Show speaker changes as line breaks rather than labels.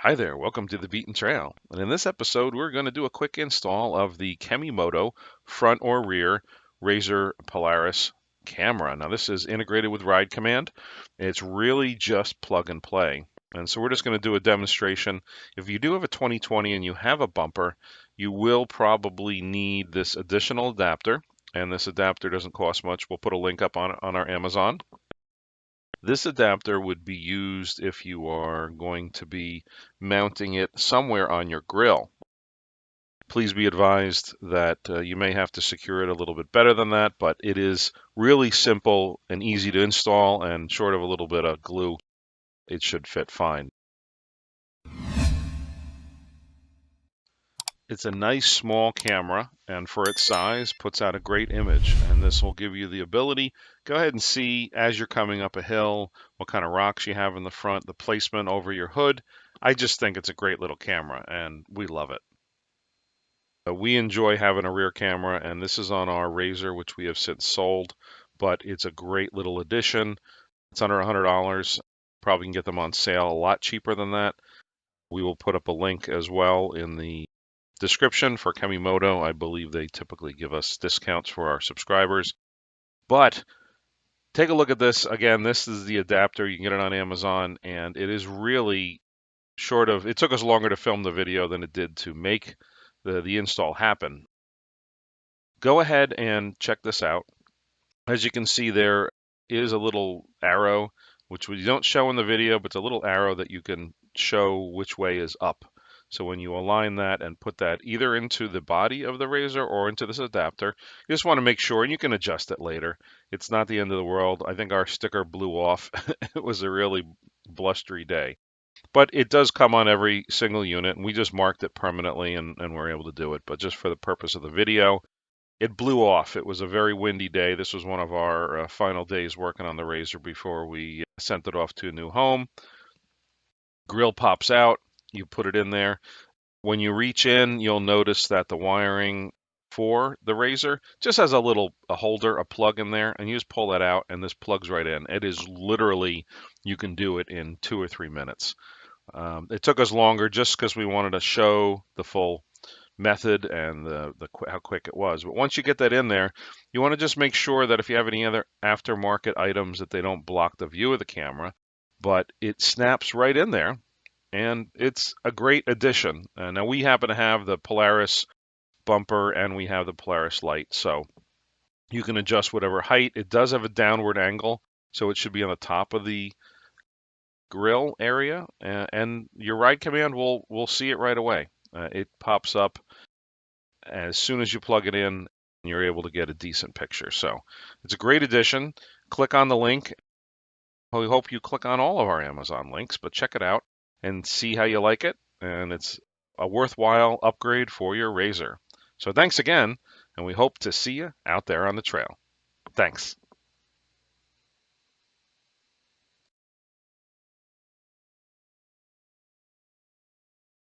Hi there, welcome to the Beaten Trail. And in this episode, we're going to do a quick install of the Kemimoto front or rear Rzr Polaris camera. Now, this is integrated with Ride Command. It's really just plug and play. And so we're just going to do a demonstration. If you do have a 2020 and you have a bumper, you will probably need this additional adapter. And this adapter doesn't cost much. We'll put a link up on our Amazon. This adapter would be used if you are going to be mounting it somewhere on your grill. Please be advised that you may have to secure it a little bit better than that, but it is really simple and easy to install, and short of a little bit of glue, it should fit fine. It's a nice small camera, and for its size, puts out a great image. And this will give you the ability, go ahead and see as you're coming up a hill, what kind of rocks you have in the front, the placement over your hood. I just think it's a great little camera, and we love it. We enjoy having a rear camera, and this is on our Rzr, which we have since sold, but it's a great little addition. It's under $100. Probably can get them on sale a lot cheaper than that. We will put up a link as well in the description for Kemimoto. I believe they typically give us discounts for our subscribers. But take a look at this. Again, this is the adapter. You can get it on Amazon, and it is really short of, it took us longer to film the video than it did to make the install happen. Go ahead and check this out. As you can see, there is a little arrow, which we don't show in the video, but it's a little arrow that you can show which way is up. So when you align that and put that either into the body of the Rzr or into this adapter, you just want to make sure, and you can adjust it later. It's not the end of the world. I think our sticker blew off. It was a really blustery day. But it does come on every single unit, and we just marked it permanently, and we're able to do it. But just for the purpose of the video, it blew off. It was a very windy day. This was one of our final days working on the Rzr before we sent it off to a new home. Grill pops out. You put it in there. When you reach in, you'll notice that the wiring for the Rzr just has a holder, a plug in there, and you just pull that out, and this plugs right in. It is literally, you can do it in 2 or 3 minutes. It took us longer just because we wanted to show the full method and how quick it was. But once you get that in there, you want to just make sure that if you have any other aftermarket items that they don't block the view of the camera, but it snaps right in there, and it's a great addition. Now we happen to have the Polaris bumper and we have the Polaris light, so you can adjust whatever height. It does have a downward angle, so it should be on the top of the grill area, and your Ride Command will see it right away. It pops up as soon as you plug it in, you're able to get a decent picture. So it's a great addition. Click on the link. We hope you click on all of our Amazon links, but check it out and see how you like it. And it's a worthwhile upgrade for your Rzr. So thanks again, and we hope to see you out there on the trail. Thanks.